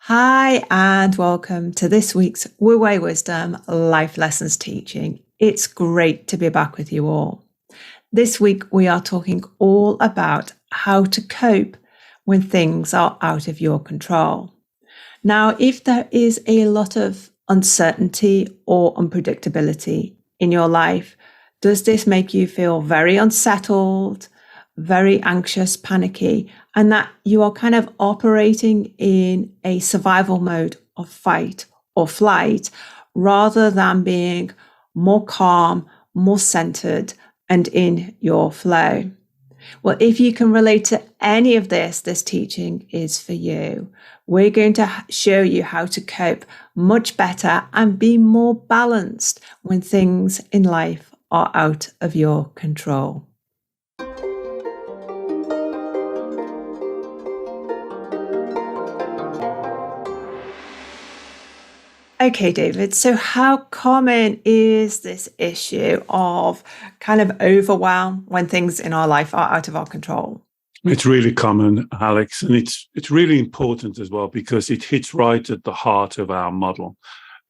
Hi, and welcome to this week's Wu Wei Wisdom Life Lessons teaching. It's great to be back with you all. This week, we are talking all about how to cope when things are out of your control. Now, if there is a lot of uncertainty or unpredictability in your life, does this make you feel very unsettled, very anxious, panicky, and that you are kind of operating in a survival mode of fight or flight rather than being more calm, more centered, and in your flow? Well, if you can relate to any of this teaching is for you. We're going to show you how to cope much better and be more balanced when things in life are out of your control. Okay, David, so how common is this issue of kind of overwhelm when things in our life are out of our control? It's really common, Alex, and it's really important as well because it hits right at the heart of our model,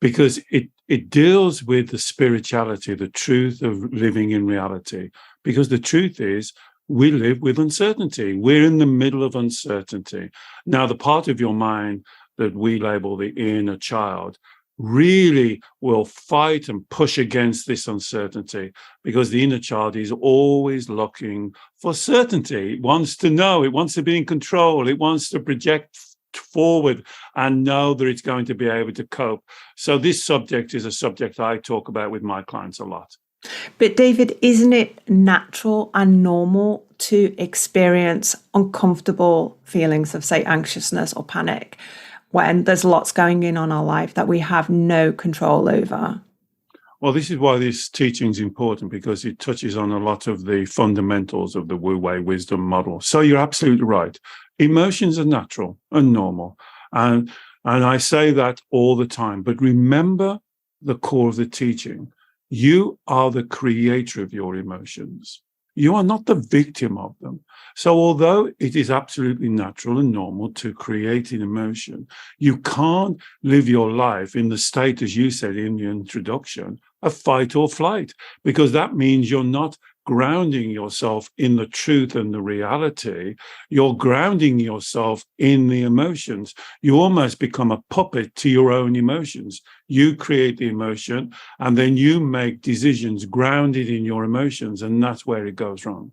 because it deals with the spirituality, the truth of living in reality. Because the truth is, we live with uncertainty. We're in the middle of uncertainty. Now, the part of your mind that we label the inner child really will fight and push against this uncertainty, because the inner child is always looking for certainty. It wants to know, it wants to be in control, it wants to project forward and know that it's going to be able to cope. So this subject is a subject I talk about with my clients a lot. But David, isn't it natural and normal to experience uncomfortable feelings of, say, anxiousness or panic when there's lots going on our life that we have no control over? Well, this is why this teaching is important, because it touches on a lot of the fundamentals of the Wu Wei Wisdom model. So you're absolutely right. Emotions are natural and normal. And I say that all the time. But remember the core of the teaching. You are the creator of your emotions. You are not the victim of them. So although it is absolutely natural and normal to create an emotion, you can't live your life in the state, as you said in your introduction, of fight or flight, because that means you're not grounding yourself in the truth and the reality. You're grounding yourself in the emotions. You almost become a puppet to your own emotions. You create the emotion and then you make decisions grounded in your emotions, and that's where it goes wrong.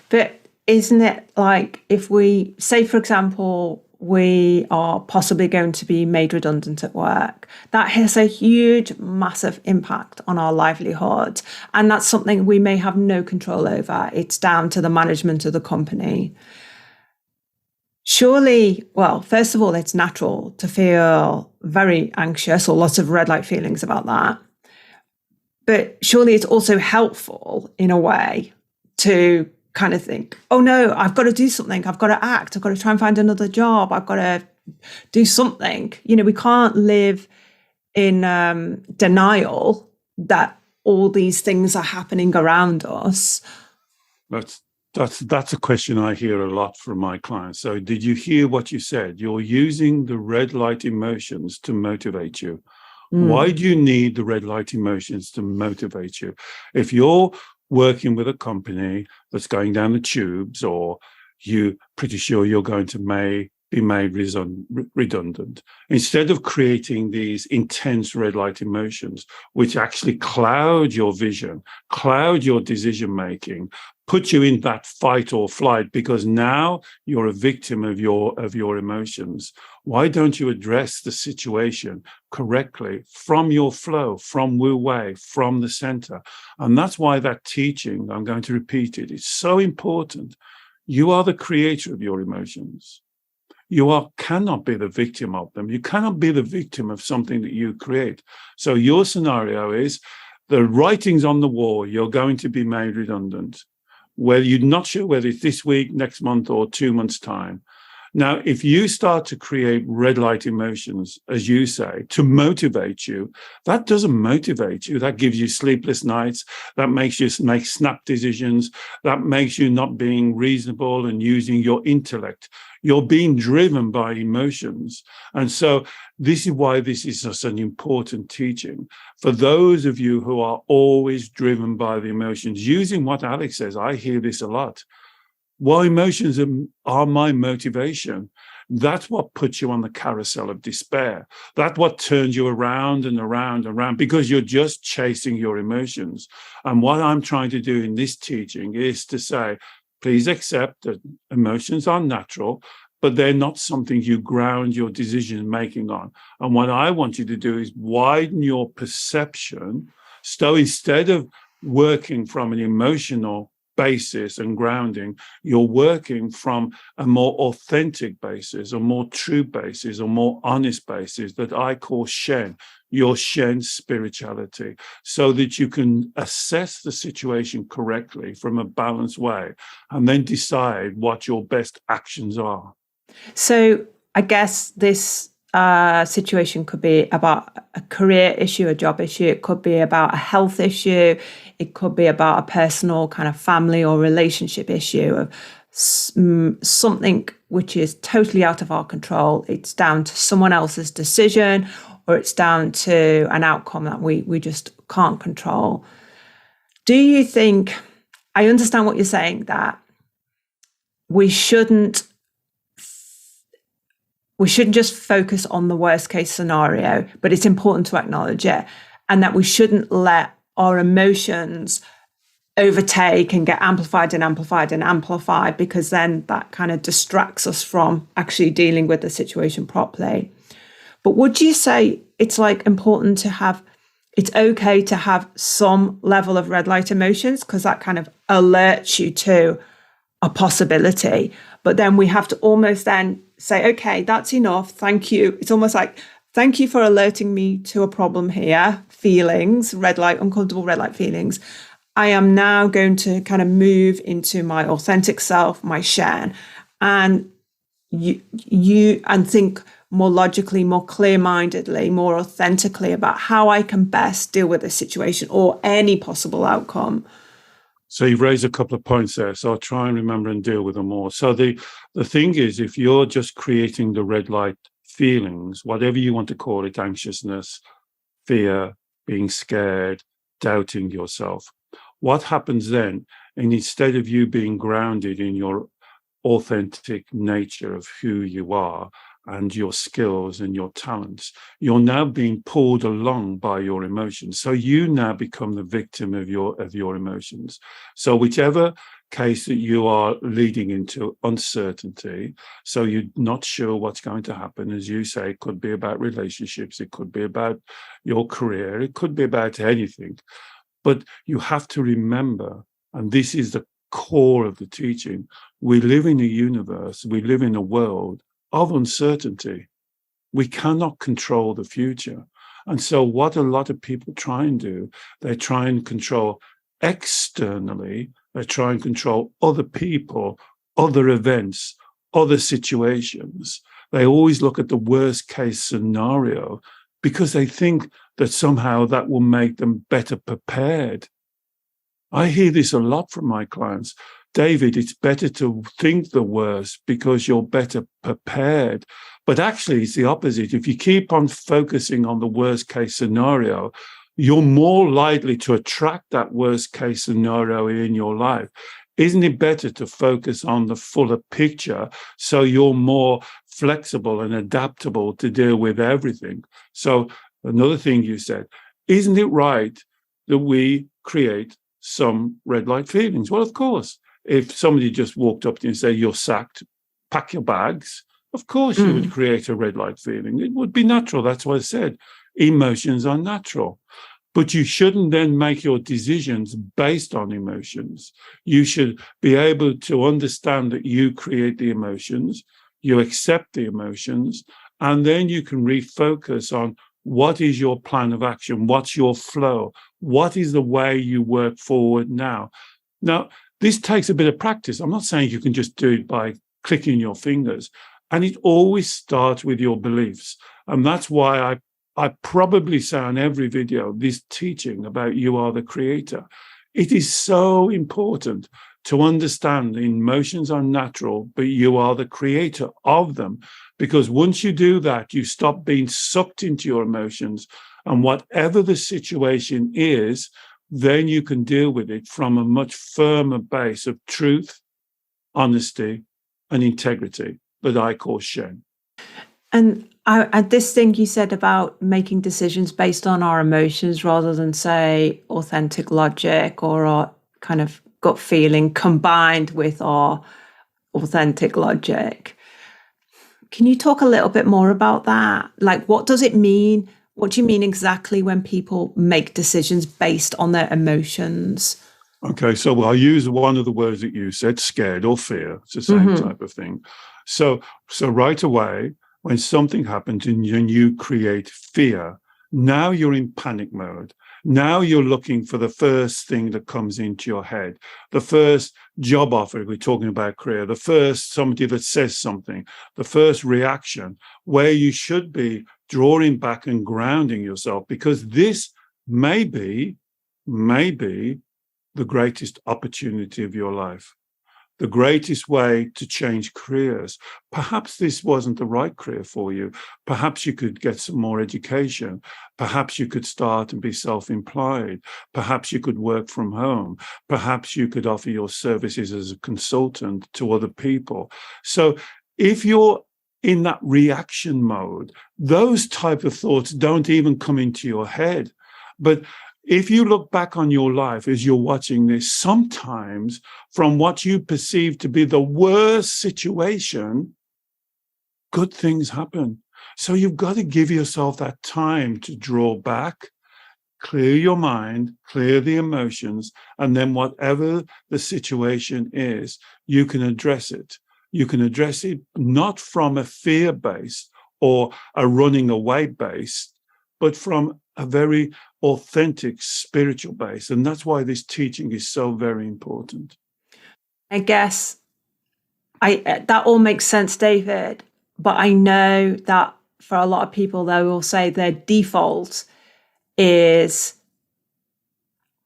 But isn't it like, if we say, for example, we are possibly going to be made redundant at work, that has a huge, massive impact on our livelihood. And that's something we may have no control over. It's down to the management of the company. Surely, well, first of all, it's natural to feel very anxious or lots of red light feelings about that. But surely it's also helpful in a way to kind of think, oh no, I've got to do something. I've got to act. I've got to try and find another job. I've got to do something. You know, we can't live in denial that all these things are happening around us. That's a question I hear a lot from my clients. So did you hear what you said? You're using the red light emotions to motivate you. Why do you need the red light emotions to motivate you? If you're working with a company that's going down the tubes, or you're pretty sure you're going to be made redundant, instead of creating these intense red light emotions, which actually cloud your vision, cloud your decision making, put you in that fight or flight, because now you're a victim of your emotions. Why don't you address the situation correctly from your flow, from Wu Wei, from the center? And that's why that teaching, I'm going to repeat it, is so important. You are the creator of your emotions. You cannot be the victim of them. You cannot be the victim of something that you create. So your scenario is the writing's on the wall. You're going to be made redundant. Whether you're not sure whether it's this week, next month, or 2 months' time. Now, if you start to create red light emotions, as you say, to motivate you, that doesn't motivate you. That gives you sleepless nights. That makes you make snap decisions. That makes you not being reasonable and using your intellect. You're being driven by emotions. And so this is why this is such an important teaching. For those of you who are always driven by the emotions, using what Alex says, I hear this a lot. Well, emotions are my motivation. That's what puts you on the carousel of despair. That's what turns you around and around and around, because you're just chasing your emotions. And what I'm trying to do in this teaching is to say, please accept that emotions are natural, but they're not something you ground your decision making on. And what I want you to do is widen your perception. So instead of working from an emotional basis and grounding, you're working from a more authentic basis, a more true basis, a more honest basis that I call Shen, your Shen spirituality, so that you can assess the situation correctly from a balanced way and then decide what your best actions are. So I guess this situation could be about a career issue, a job issue. It could be about a health issue. It could be about a personal kind of family or relationship issue of something which is totally out of our control. It's down to someone else's decision, or it's down to an outcome that we just can't control. Do you think, I understand what you're saying, that we shouldn't just focus on the worst case scenario, but it's important to acknowledge it, and that we shouldn't let our emotions overtake and get amplified and amplified and amplified, because then that kind of distracts us from actually dealing with the situation properly. But would you say it's like important to have, it's okay to have some level of red light emotions, because that kind of alerts you to a possibility, but then we have to almost then say, okay, that's enough. Thank you. It's almost like, thank you for alerting me to a problem here. Feelings, red light, uncomfortable red light feelings. I am now going to kind of move into my authentic self, my Shen, and you and think more logically, more clear-mindedly, more authentically about how I can best deal with this situation or any possible outcome. So you've raised a couple of points there, so I'll try and remember and deal with them all. So the thing is, if you're just creating the red light feelings, whatever you want to call it, anxiousness, fear, being scared, doubting yourself, what happens then? And instead of you being grounded in your authentic nature of who you are and your skills and your talents, you're now being pulled along by your emotions. So you now become the victim of your emotions. So whichever case that you are leading into uncertainty, so you're not sure what's going to happen, as you say, it could be about relationships, it could be about your career, it could be about anything. But you have to remember, and this is the core of the teaching, we live in a universe, we live in a world of uncertainty. We cannot control the future. And so what a lot of people try and do, they try and control externally, they try and control other people, other events, other situations. They always look at the worst case scenario because they think that somehow that will make them better prepared. I hear this a lot from my clients. David, it's better to think the worst because you're better prepared. But actually, it's the opposite. If you keep on focusing on the worst case scenario, you're more likely to attract that worst case scenario in your life. Isn't it better to focus on the fuller picture so you're more flexible and adaptable to deal with everything? So another thing you said, isn't it right that we create some red light feelings? Well, of course. If somebody just walked up to you and said, you're sacked, pack your bags, of course you would create a red light feeling. It would be natural. That's what I said. Emotions are natural. But you shouldn't then make your decisions based on emotions. You should be able to understand that you create the emotions, you accept the emotions, and then you can refocus on what is your plan of action, what's your flow, what is the way you work forward now. Now, this takes a bit of practice. I'm not saying you can just do it by clicking your fingers. And it always starts with your beliefs. And that's why I probably say on every video, this teaching about you are the creator. It is so important to understand emotions are natural, but you are the creator of them. Because once you do that, you stop being sucked into your emotions. And whatever the situation is, then you can deal with it from a much firmer base of truth, honesty, and integrity that I call Shen. And this thing you said about making decisions based on our emotions rather than, say, authentic logic or our kind of gut feeling combined with our authentic logic. Can you talk a little bit more about that? Like, what does it mean? What do you mean exactly when people make decisions based on their emotions? Okay, so I'll use one of the words that you said, scared or fear. It's the same type of thing. So right away, when something happens and you create fear, now you're in panic mode. Now you're looking for the first thing that comes into your head, the first job offer, we're talking about career, the first somebody that says something, the first reaction, where you should be drawing back and grounding yourself, because this may be the greatest opportunity of your life, the greatest way to change careers. Perhaps this wasn't the right career for you. Perhaps you could get some more education. Perhaps you could start and be self-employed. Perhaps you could work from home. Perhaps you could offer your services as a consultant to other people. So if you're in that reaction mode, those type of thoughts don't even come into your head. But if you look back on your life as you're watching this, sometimes from what you perceive to be the worst situation, good things happen. So you've got to give yourself that time to draw back, clear your mind, clear the emotions, and then whatever the situation is, you can address it. You can address it not from a fear base or a running away base, but from a very authentic spiritual base. And that's why this teaching is so very important. I guess that all makes sense, David. But I know that for a lot of people, they will say their default is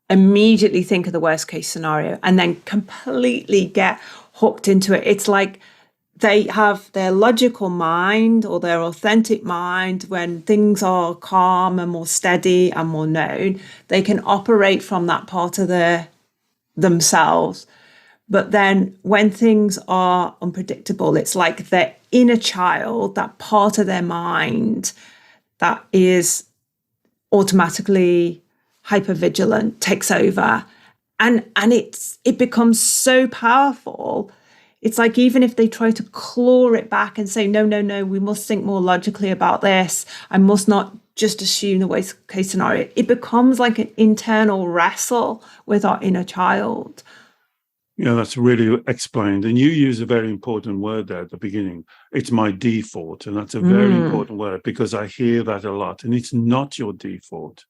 immediately think of the worst case scenario and then completely get hooked into it. It's like they have their logical mind or their authentic mind. When things are calm and more steady and more known, they can operate from that part of themselves. But then when things are unpredictable, it's like their inner child, that part of their mind that is automatically hypervigilant, takes over. And it becomes so powerful. It's like even if they try to claw it back and say, no, we must think more logically about this. I must not just assume the worst case scenario. It becomes like an internal wrestle with our inner child. Yeah, that's really explained. And you use a very important word there at the beginning. It's my default. And that's a very important word because I hear that a lot. And it's not your default.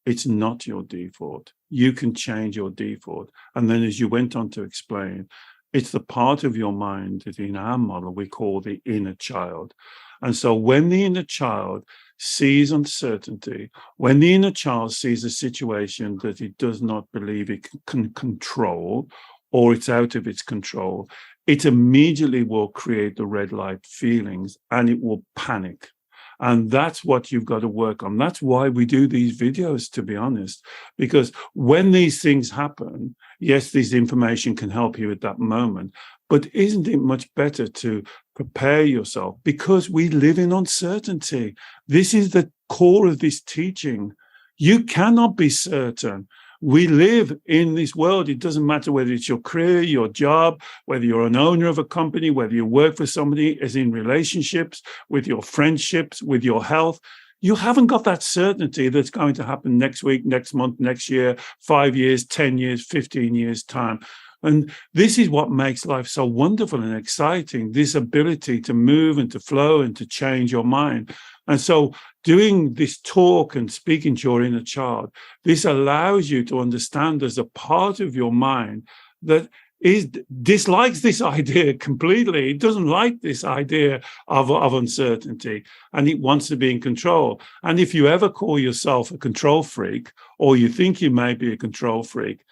It's not your default. You can change your default. And then as you went on to explain, it's the part of your mind that in our model we call the inner child. And so when the inner child sees uncertainty, when the inner child sees a situation that it does not believe it can control, or it's out of its control, it immediately will create the red light feelings and it will panic. And that's what you've got to work on. That's why we do these videos, to be honest, because when these things happen, yes, this information can help you at that moment, but isn't it much better to prepare yourself? Because we live in uncertainty. This is the core of this teaching. You cannot be certain. We live in this world. It doesn't matter whether it's your career, your job, whether you're an owner of a company, whether you work for somebody, as in relationships, with your friendships, with your health. You haven't got that certainty that's going to happen next week, next month, next year, 5 years, 10 years, 15 years time. And this is what makes life so wonderful and exciting, this ability to move and to flow and to change your mind. And so doing this talk and speaking to your inner child, this allows you to understand there's a part of your mind that dislikes this idea completely. It doesn't like this idea of uncertainty, and it wants to be in control. And if you ever call yourself a control freak, or you think you may be a control freak,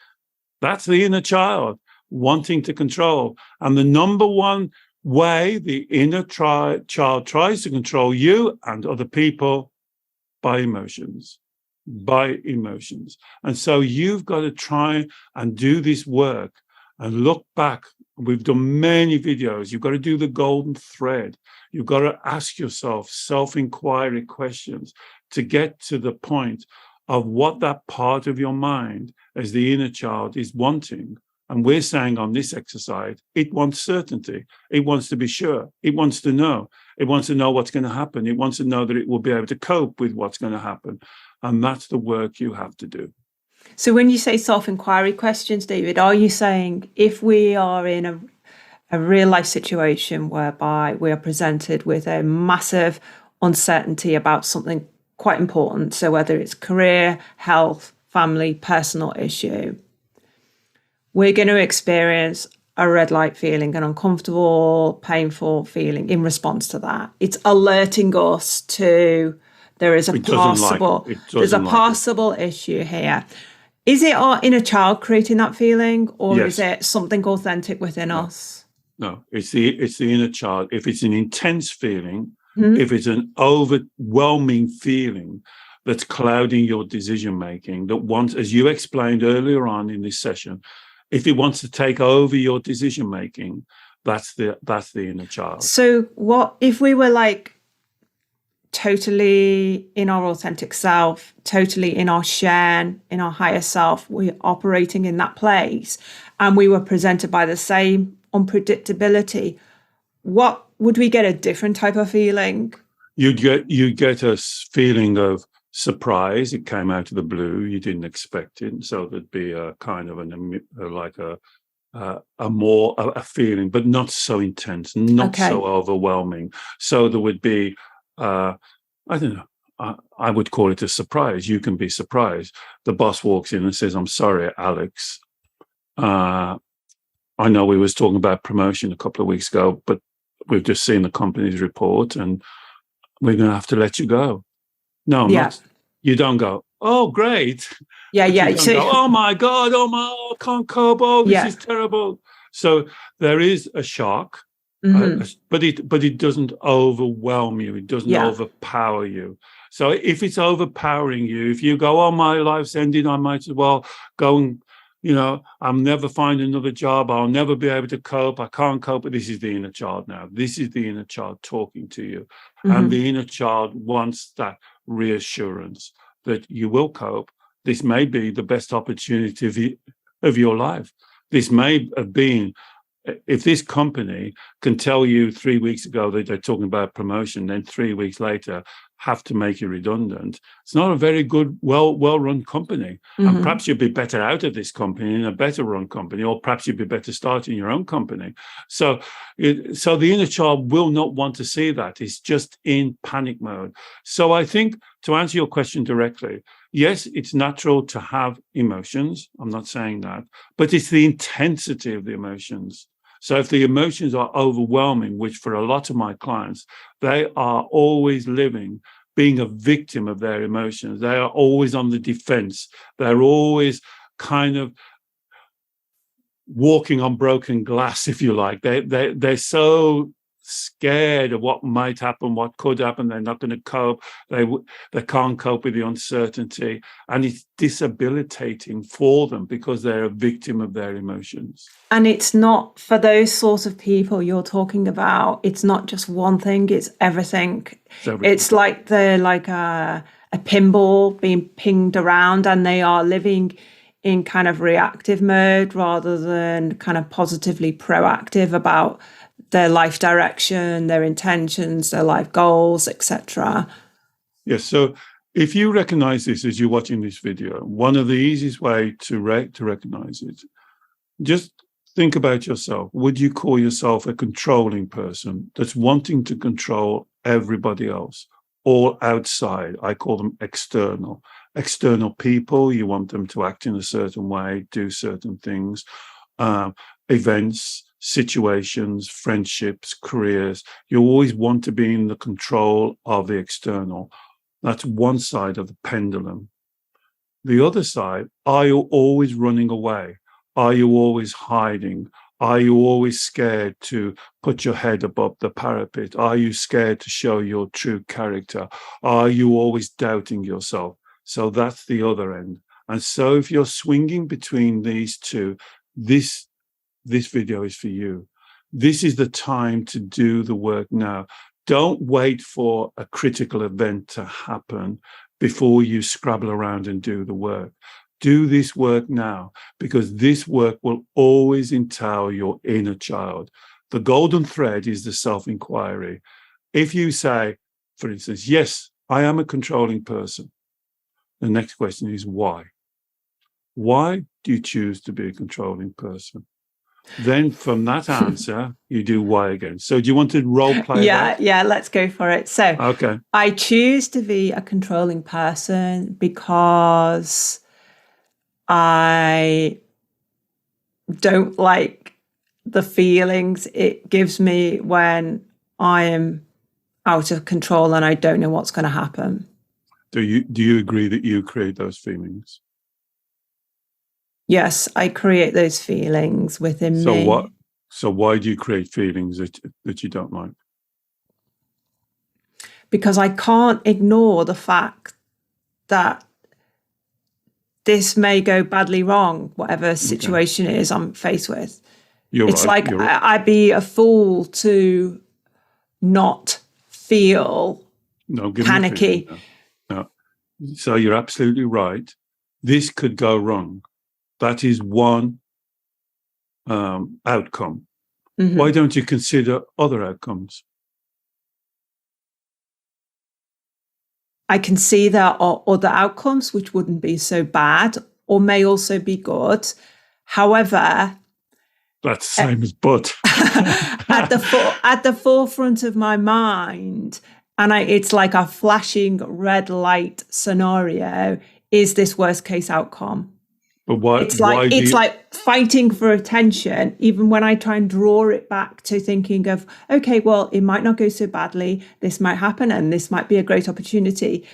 that's the inner child wanting to control. And the number one way the inner child tries to control you and other people, by emotions. And so you've got to try and do this work and look back. We've done many videos. You've got to do the golden thread. You've got to ask yourself self-inquiry questions to get to the point of what that part of your mind, as the inner child, is wanting. And we're saying on this exercise, it wants certainty. It wants to be sure. It wants to know. It wants to know what's going to happen. It wants to know that it will be able to cope with what's going to happen. And that's the work you have to do. So when you say self-inquiry questions, David, are you saying if we are in a real life situation whereby we are presented with a massive uncertainty about something quite important, so whether it's career, health, family, personal issue, we're going to experience a red light feeling, an uncomfortable, painful feeling in response to that. It's alerting us to there is a possible issue here. Is it our inner child creating that feeling, or is it something authentic within us? No, it's the inner child. If it's an intense feeling, if it's an overwhelming feeling that's clouding your decision making, that wants, as you explained earlier on in this session, if it wants to take over your decision making, that's the inner child. So what if we were like totally in our authentic self, totally in our Shen, in our higher self, we're operating in that place, and we were presented by the same unpredictability? What would we get? A different type of feeling? You'd get a feeling of surprise. It came out of the blue. You didn't expect it, so there'd be a kind of a feeling, but not so intense, not so overwhelming. So there would be, I don't know, I would call it a surprise. You can be surprised. The boss walks in and says, "I'm sorry, Alex. I know we was talking about promotion a couple of weeks ago, but we've just seen the company's report and we're going to have to let you go." No, you don't go, "Oh, great." Yeah. So, go, "Oh my God, I can't cope. Oh, this is terrible." So there is a shock, but it doesn't overwhelm you. It doesn't overpower you. So if it's overpowering you, if you go, "Oh, my life's ending, I might as well go and, I'll never find another job. I'll never be able to cope. I can't cope." But this is the inner child now. This is the inner child talking to you. And the inner child wants that reassurance that you will cope. This may be the best opportunity of your life. This may have been, if this company can tell you 3 weeks ago that they're talking about promotion, then 3 weeks later have to make you redundant, it's not a very good, well-run company. And perhaps you'd be better out of this company in a better run company, or perhaps you'd be better starting your own company. So the inner child will not want to see that. It's just in panic mode. So I think, to answer your question directly, yes, it's natural to have emotions. I'm not saying that, but it's the intensity of the emotions. So if the emotions are overwhelming, which for a lot of my clients, they are always being a victim of their emotions. They are always on the defense. They're always kind of walking on broken glass, if you like. They're so scared of what might happen, what could happen. They're not going to cope. They can't cope with the uncertainty, and it's disabilitating for them because they're a victim of their emotions. And it's not, for those sorts of people you're talking about, it's not just one thing, it's everything. It's like they're like a pinball being pinged around, and they are living in kind of reactive mode rather than kind of positively proactive about their life direction, their intentions, their life goals, etc. Yes. So if you recognize this as you're watching this video, one of the easiest way to recognize it, just think about yourself. Would you call yourself a controlling person that's wanting to control everybody else, all outside? I call them external. External people, you want them to act in a certain way, do certain things. events, situations, friendships, careers. You always want to be in the control of the external. That's one side of the pendulum. The other side, are you always running away? Are you always hiding? Are you always scared to put your head above the parapet? Are you scared to show your true character? Are you always doubting yourself? So that's the other end. And so if you're swinging between these two, this video is for you. This is the time to do the work now. Don't wait for a critical event to happen before you scrabble around and do the work. Do this work now, because this work will always entail your inner child. The golden thread is the self-inquiry. If you say, for instance, yes, I am a controlling person, the next question is why? Why do you choose to be a controlling person? Then from that answer, you do why again. So do you want to role play that? Yeah, let's go for it. So okay. I choose to be a controlling person because I don't like the feelings it gives me when I am out of control and I don't know what's going to happen. Do you agree that you create those feelings? Yes, I create those feelings within me. So why do you create feelings that you don't like? Because I can't ignore the fact that this may go badly wrong, whatever situation it is I'm faced with. It's like I'd be a fool to not feel panicky. No. So you're absolutely right. This could go wrong. That is one outcome. Mm-hmm. Why don't you consider other outcomes? I can see there are other outcomes which wouldn't be so bad or may also be good. However, that's the same as but. at the forefront of my mind, and it's like a flashing red light scenario, is this worst case outcome. But why? It's like fighting for attention, even when I try and draw it back to thinking of, okay, well, it might not go so badly. This might happen and this might be a great opportunity.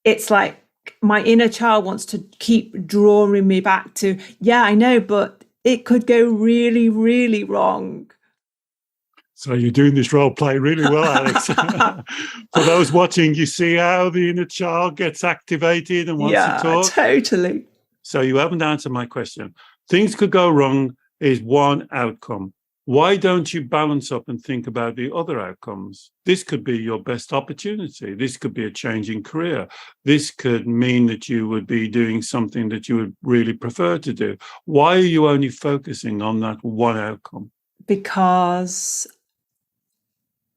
It's like my inner child wants to keep drawing me back to, yeah, I know, but it could go really, really wrong. So you're doing this role play really well, Alex. For those watching, you see how the inner child gets activated and wants to talk? Yeah, totally. So you haven't answered my question. Things could go wrong is one outcome. Why don't you balance up and think about the other outcomes? This could be your best opportunity. This could be a change in career. This could mean that you would be doing something that you would really prefer to do. Why are you only focusing on that one outcome? Because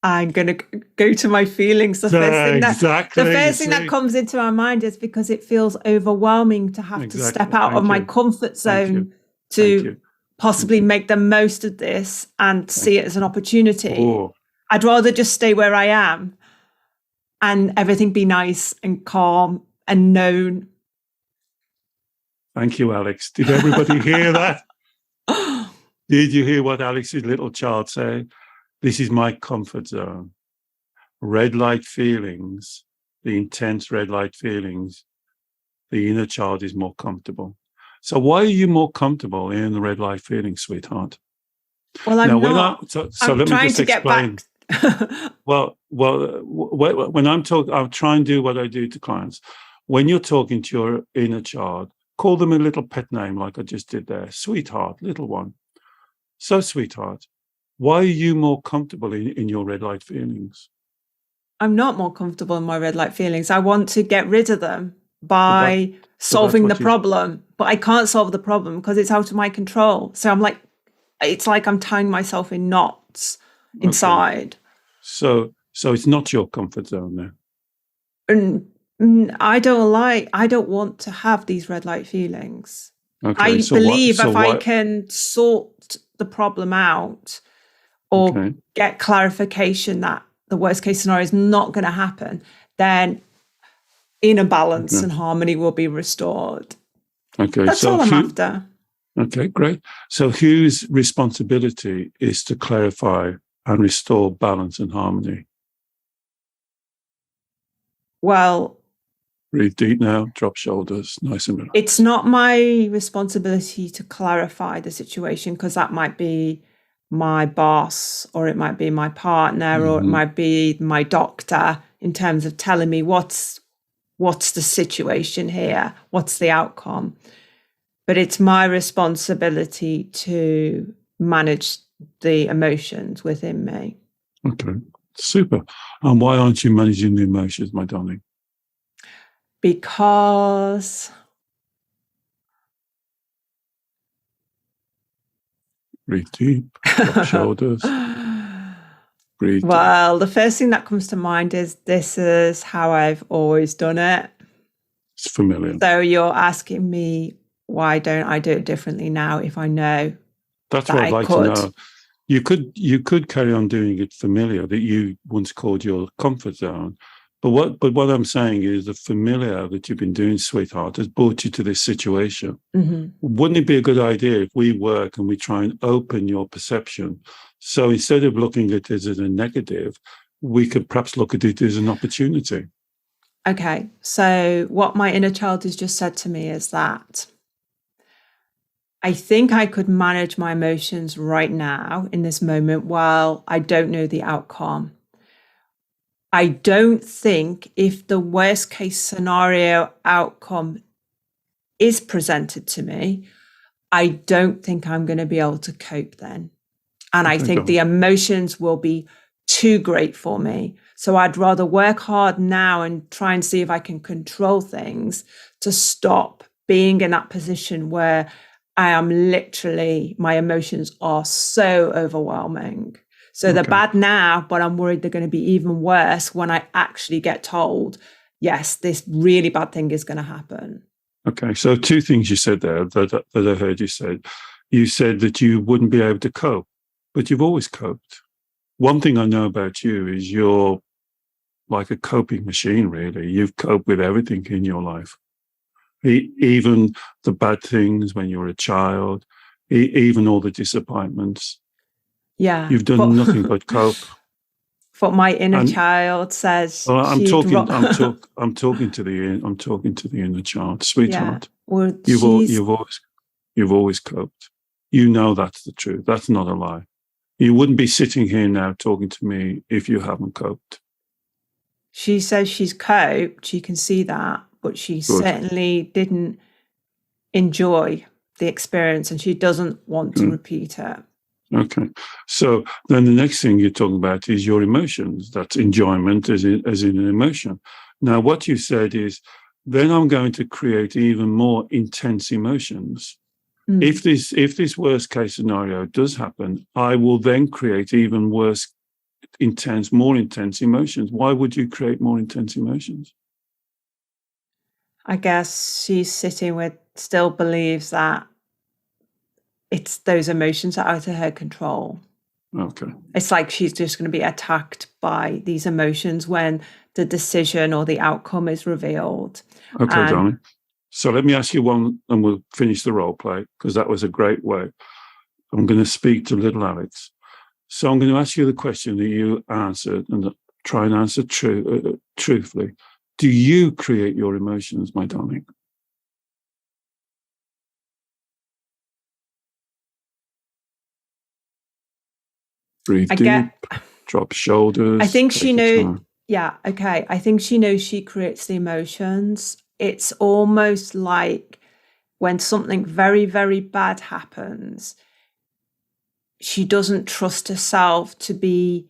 I'm going to go to my feelings. The first thing that comes into my mind is because it feels overwhelming to have to step out of my comfort zone to possibly make the most of this and see it as an opportunity. Oh. I'd rather just stay where I am and everything be nice and calm and known. Thank you, Alex. Did everybody hear that? Did you hear what Alex's little child said? This is my comfort zone. Red light feelings, the intense red light feelings, the inner child is more comfortable. So why are you more comfortable in the red light feelings, sweetheart? Well, I'm not. So let me just explain. Well, when I'm talking, I'll try and do what I do to clients. When you're talking to your inner child, call them a little pet name like I just did there. Sweetheart, little one. So, sweetheart, why are you more comfortable in your red light feelings? I'm not more comfortable in my red light feelings. I want to get rid of them by solving the problem, but I can't solve the problem because it's out of my control. So I'm like, it's like I'm tying myself in knots inside. So it's not your comfort zone there. And I don't want to have these red light feelings. Okay, I believe if I can sort the problem out or get clarification that the worst case scenario is not going to happen, then inner balance and harmony will be restored. Okay, that's all I'm after. Okay, great. So whose responsibility is to clarify and restore balance and harmony? Well, Breathe deep now, drop shoulders, nice and relaxed. it's not my responsibility to clarify the situation, because that might be my boss, or it might be my partner, or it might be my doctor, in terms of telling me what's the situation here, what's the outcome. But it's my responsibility to manage the emotions within me. Okay, super. And why aren't you managing the emotions, my darling? Because Breathe deep, drop shoulders, breathe deep. Well, the first thing that comes to mind is, this is how I've always done it. It's familiar. So you're asking me, why don't I do it differently now if I know That's that what I'd I like could? to know. You could carry on doing it familiar, that you once called your comfort zone. But what I'm saying is, the familiar that you've been doing, sweetheart, has brought you to this situation. Wouldn't it be a good idea if we work and we try and open your perception? So instead of looking at it as a negative, we could perhaps look at it as an opportunity. Okay, so what my inner child has just said to me is that I think I could manage my emotions right now in this moment while I don't know the outcome. I don't think, if the worst case scenario outcome is presented to me, I don't think I'm going to be able to cope then. And I think the emotions will be too great for me. So I'd rather work hard now and try and see if I can control things, to stop being in that position where I am literally, my emotions are so overwhelming. So they're bad now, but I'm worried they're going to be even worse when I actually get told, yes, this really bad thing is going to happen. Okay, so two things you said there that I heard you say. You said that you wouldn't be able to cope, but you've always coped. One thing I know about you is you're like a coping machine, really. You've coped with everything in your life, even the bad things when you were a child, even all the disappointments. Yeah. You've done nothing but cope. What my inner child says. Well, I'm talking to the inner child, sweetheart. Yeah. Well, You've always coped. You know that's the truth. That's not a lie. You wouldn't be sitting here now talking to me if you haven't coped. She says she's coped. She can see that, but she certainly didn't enjoy the experience, and she doesn't want to repeat it. Okay. So then the next thing you're talking about is your emotions. That's enjoyment as in an emotion. Now, what you said is, then I'm going to create even more intense emotions. If this worst case scenario does happen, I will then create even more intense emotions. Why would you create more intense emotions? I guess she's sitting with, still believes that it's those emotions are out of her control. Okay. It's like she's just going to be attacked by these emotions when the decision or the outcome is revealed. Okay, darling. So let me ask you one, and we'll finish the role play, because that was a great way. I'm going to speak to little Alex. So I'm going to ask you the question that you answered, and try and answer truthfully. Do you create your emotions, my darling? Breathe deep, drop shoulders. I think she knows. Yeah, okay. I think she knows she creates the emotions. It's almost like when something very, very bad happens, she doesn't trust herself to be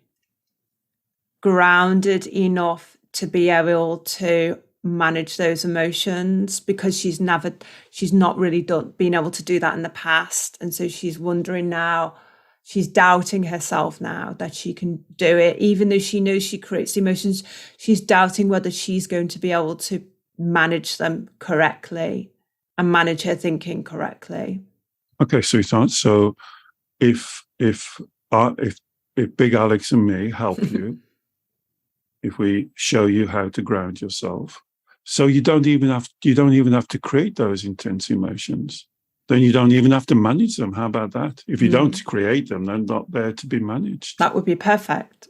grounded enough to be able to manage those emotions, because she's not really been able to do that in the past. And so she's wondering now, she's doubting herself now that she can do it, even though she knows she creates the emotions. She's doubting whether she's going to be able to manage them correctly and manage her thinking correctly. Okay, sweetheart. So if Big Alex and me help you, if we show you how to ground yourself, so you don't even have to create those intense emotions. then you don't even have to manage them. How about that? If you don't create them, they're not there to be managed. That would be perfect.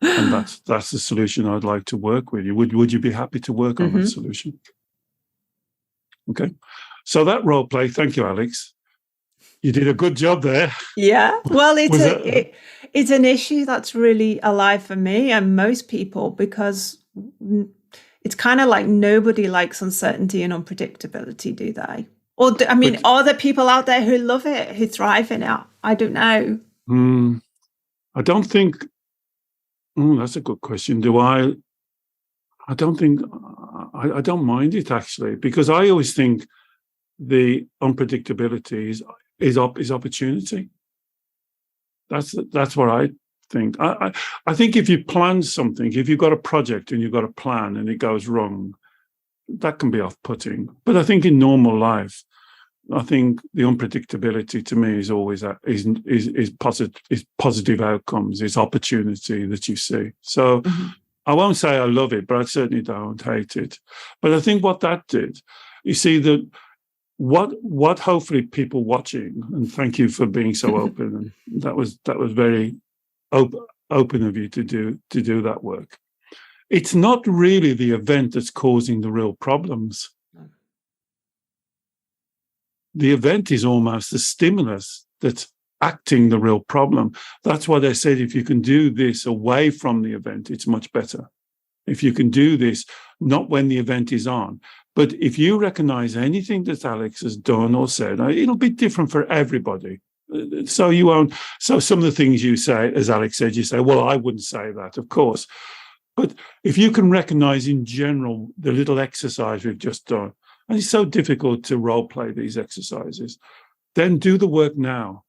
And that's the solution I'd like to work with you. Would you be happy to work on that solution? Okay. So that role play, thank you, Alex. You did a good job there. Yeah. Well, it's an issue that's really alive for me and most people, because it's kind of like nobody likes uncertainty and unpredictability, do they? Or are there people out there who love it, who thrive in it? I don't know. I don't think. That's a good question. I don't think. I don't mind it, actually, because I always think the unpredictability is opportunity. That's what I think. I think if you plan something, if you've got a project and you've got a plan and it goes wrong, that can be off-putting. But I think in normal life, I think the unpredictability to me is always is positive outcomes, is opportunity that you see. So I won't say I love it, but I certainly don't hate it. But I think what that did, you see, that what hopefully people watching, and thank you for being so open, and that was very open of you to do that work. It's not really the event that's causing the real problems. The event is almost the stimulus that's acting the real problem. That's why they said if you can do this away from the event, it's much better. If you can do this, not when the event is on, but if you recognize anything that Alex has done or said, it'll be different for everybody. So you won't. So some of the things you say, as Alex said, you say, well, I wouldn't say that, of course. But if you can recognize in general the little exercise we've just done, and it's so difficult to role play these exercises, then do the work now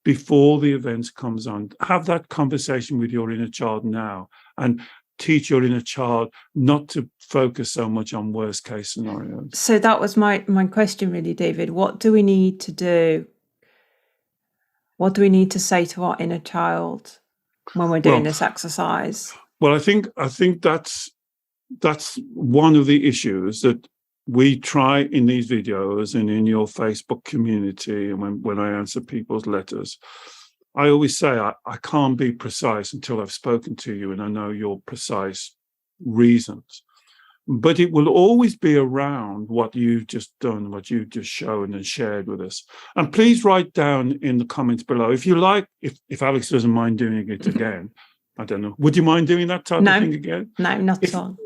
before the event comes on. Have that conversation with your inner child now and teach your inner child not to focus so much on worst case scenarios. So that was my question really, David. What do we need to do? What do we need to say to our inner child when we're doing this exercise? Well, I think that's one of the issues that we try in these videos and in your Facebook community, and when I answer people's letters, I always say I can't be precise until I've spoken to you and I know your precise reasons. But it will always be around what you've just done, what you've just shown and shared with us. And please write down in the comments below, if you like, if Alex doesn't mind doing it again, I don't know. Would you mind doing that type of thing again? No, not at all.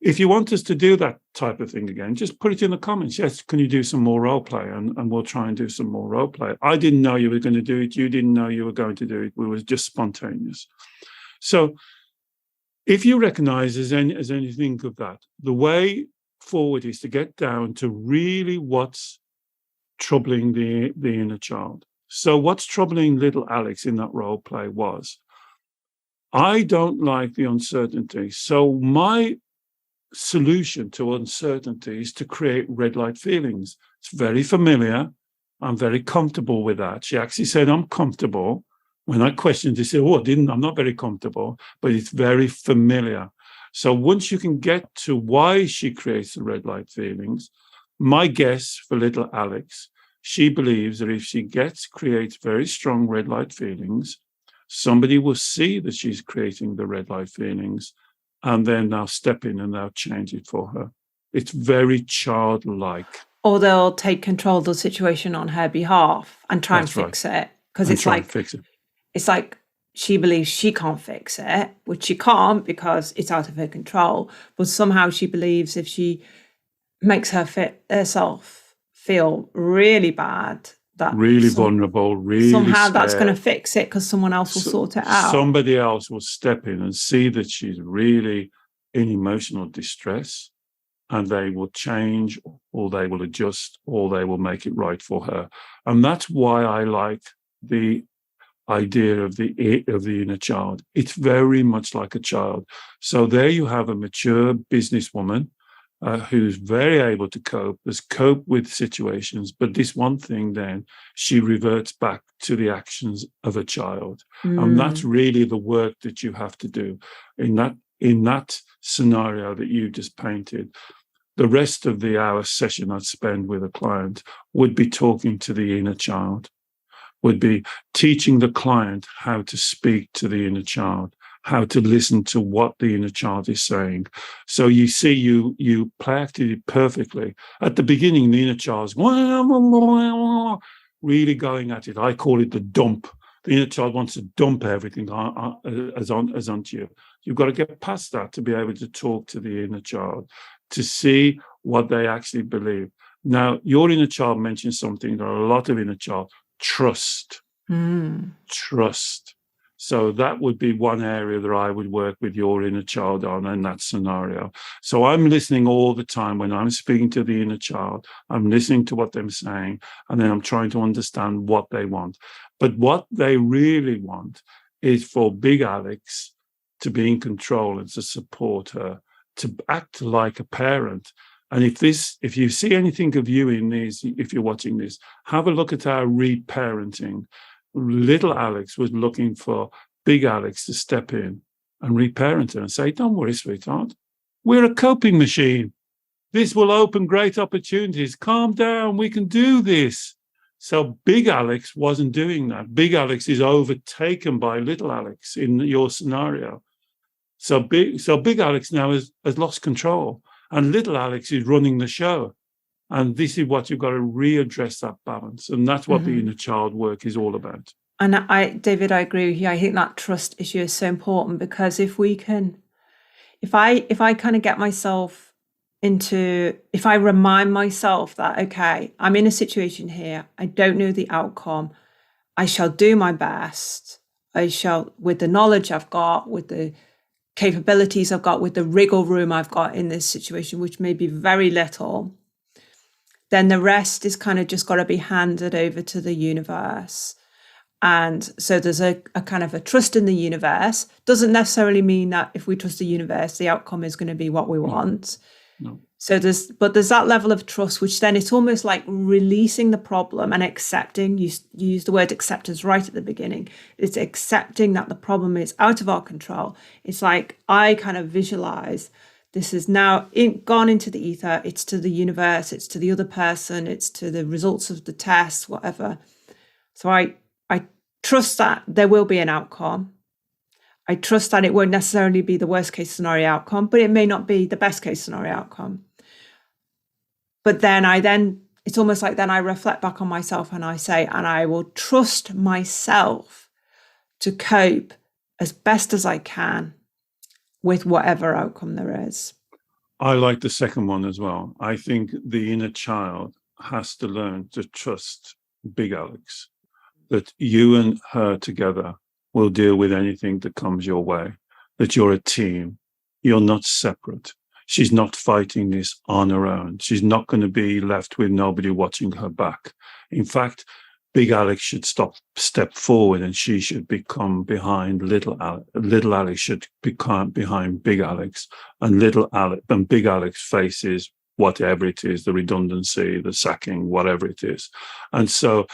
If you want us to do that type of thing again, just put it in the comments. Yes, can you do some more role play? And we'll try and do some more role play. I didn't know you were going to do it. You didn't know you were going to do it. We were just spontaneous. So if you recognize as anything of that, the way forward is to get down to really what's troubling the inner child. So what's troubling little Alex in that role play was, I don't like the uncertainty. So my solution to uncertainty is to create red light feelings. It's very familiar. I'm very comfortable with that. She actually said, I'm comfortable. When I questioned, she said, I'm not very comfortable, but it's very familiar. So once you can get to why she creates the red light feelings, my guess for little Alex, she believes that if she creates very strong red light feelings, somebody will see that she's creating the red light feelings, and then they'll step in and they'll change it for her. It's very childlike. Or they'll take control of the situation on her behalf and try and fix it. Because it's like she believes she can't fix it, which she can't because it's out of her control. But somehow she believes if she makes herself feel really bad, that really vulnerable, really somehow scared, that's going to fix it because someone else will sort it out. Somebody else will step in and see that she's really in emotional distress, and they will change, or they will adjust, or they will make it right for her. And that's why I like the idea of the inner child. It's very much like a child. So there you have a mature businesswoman who's very able to cope with situations, but this one thing, then she reverts back to the actions of a child. And that's really the work that you have to do in that scenario that you just painted. The rest of the hour session I'd spend with a client would be talking to the inner child, would be teaching the client how to speak to the inner child, how to listen to what the inner child is saying. So you see, you practice it perfectly. At the beginning, the inner child's really going at it. I call it the dump. The inner child wants to dump everything as onto you. You've got to get past that to be able to talk to the inner child, to see what they actually believe. Now, your inner child mentioned something that a lot of inner child, trust. Trust. So that would be one area that I would work with your inner child on in that scenario. So I'm listening all the time when I'm speaking to the inner child. I'm listening to what they're saying, and then I'm trying to understand what they want. But what they really want is for Big Alex to be in control and to support her, to act like a parent. And if you see anything of you in these, if you're watching this, have a look at our reparenting. Little Alex was looking for Big Alex to step in and reparent her and say, don't worry, sweetheart. We're a coping machine. This will open great opportunities. Calm down. We can do this. So Big Alex wasn't doing that. Big Alex is overtaken by Little Alex in your scenario. So Big Alex now has lost control, and Little Alex is running the show. And this is what you've got to readdress, that balance. And that's what the inner child work is all about. And David, I agree with you. I think that trust issue is so important, because if I kind of get myself into, if I remind myself that, okay, I'm in a situation here, I don't know the outcome, I shall do my best. I shall, with the knowledge I've got, with the capabilities I've got, with the wriggle room I've got in this situation, which may be very little, then the rest is kind of just got to be handed over to the universe. And so there's a kind of a trust in the universe. Doesn't necessarily mean that if we trust the universe, the outcome is going to be what we want. No. So there's that level of trust, which then it's almost like releasing the problem and accepting. You use the word acceptance right at the beginning. It's accepting that the problem is out of our control. It's like I kind of visualize this is now gone into the ether. It's to the universe. It's to the other person. It's to the results of the test, whatever. So I trust that there will be an outcome. I trust that it won't necessarily be the worst case scenario outcome, but it may not be the best case scenario outcome. But then it's almost like then I reflect back on myself and I say, and I will trust myself to cope as best as I can with whatever outcome there is. I like the second one as well. I think the inner child has to learn to trust Big Alex, that you and her together will deal with anything that comes your way, that you're a team, you're not separate. She's not fighting this on her own. She's not going to be left with nobody watching her back. In fact, Big Alex should step forward, and she should become behind Little Alex. Little Alex should become behind Big Alex, and Big Alex faces whatever it is, the redundancy, the sacking, whatever it is. And so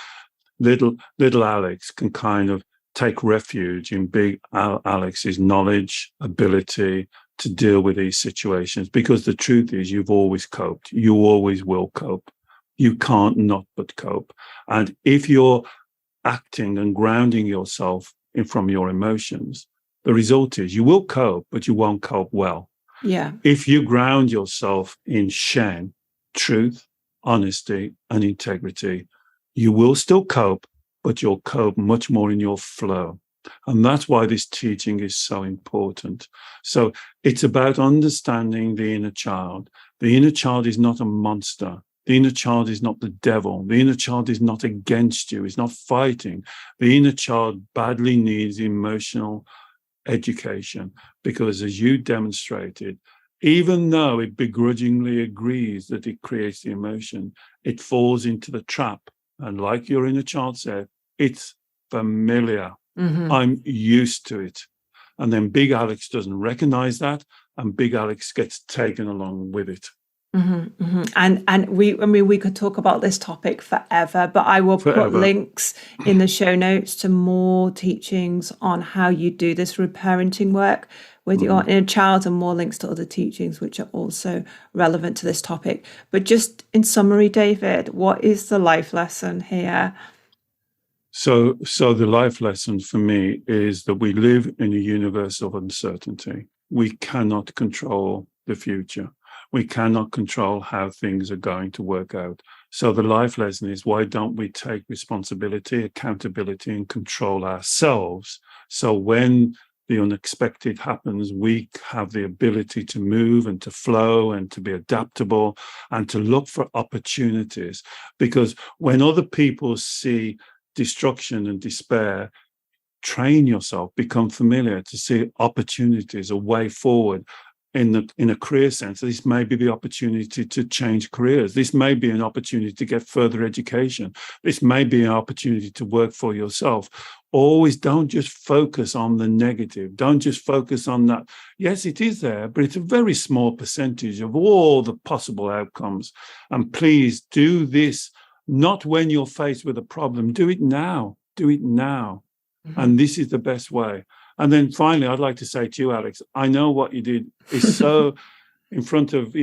little Alex can kind of take refuge in Big Alex's knowledge, ability to deal with these situations, because the truth is you've always coped. You always will cope. You can't not but cope. And if you're acting and grounding yourself from your emotions, the result is you will cope, but you won't cope well. Yeah. If you ground yourself in Shen, truth, honesty, and integrity, you will still cope, but you'll cope much more in your flow. And that's why this teaching is so important. So it's about understanding the inner child. The inner child is not a monster. The inner child is not the devil. The inner child is not against you. It's not fighting. The inner child badly needs emotional education, because as you demonstrated, even though it begrudgingly agrees that it creates the emotion, it falls into the trap. And like your inner child said, it's familiar. Mm-hmm. I'm used to it. And then Big Alex doesn't recognize that, and Big Alex gets taken along with it. Mm-hmm, mm-hmm. And we could talk about this topic forever, but I will put links in the show notes to more teachings on how you do this reparenting work, with your inner child and more links to other teachings which are also relevant to this topic. But just in summary, David, what is the life lesson here? So the life lesson for me is that we live in a universe of uncertainty. We cannot control the future. We cannot control how things are going to work out. So the life lesson is, why don't we take responsibility, accountability, and control ourselves? So when the unexpected happens, we have the ability to move and to flow and to be adaptable and to look for opportunities. Because when other people see destruction and despair, train yourself, become familiar to see opportunities, a way forward. In a career sense, this may be the opportunity to change careers. This may be an opportunity to get further education. This may be an opportunity to work for yourself. Always don't just focus on the negative. Don't just focus on that. Yes, it is there, but it's a very small percentage of all the possible outcomes. And please do this not when you're faced with a problem. Do it now. Do it now. Mm-hmm. And this is the best way. And then finally, I'd like to say to you, Alex, I know what you did is so in front of,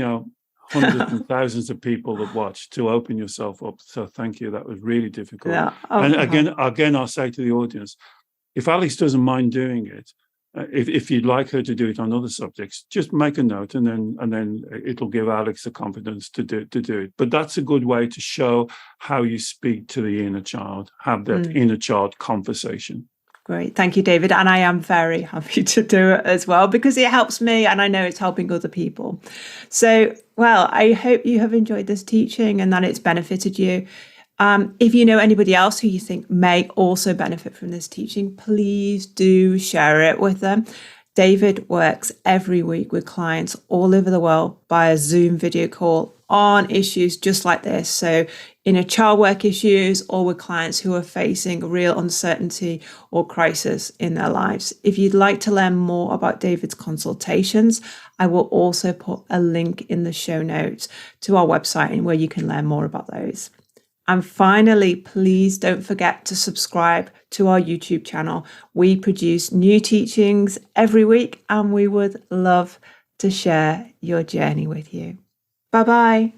hundreds and thousands of people that watch, to open yourself up. So thank you. That was really difficult. Yeah. And again, I'll say to the audience, if Alex doesn't mind doing it, if you'd like her to do it on other subjects, just make a note, and then it'll give Alex the confidence to do it. But that's a good way to show how you speak to the inner child, have that inner child conversation. Great. Thank you, David. And I am very happy to do it as well, because it helps me and I know it's helping other people. So, well, I hope you have enjoyed this teaching and that it's benefited you. If you know anybody else who you think may also benefit from this teaching, please do share it with them. David works every week with clients all over the world by a Zoom video call on issues just like this. So inner child work issues, or with clients who are facing real uncertainty or crisis in their lives. If you'd like to learn more about David's consultations, I will also put a link in the show notes to our website and where you can learn more about those. And finally, please don't forget to subscribe to our YouTube channel. We produce new teachings every week and we would love to share your journey with you. Bye-bye.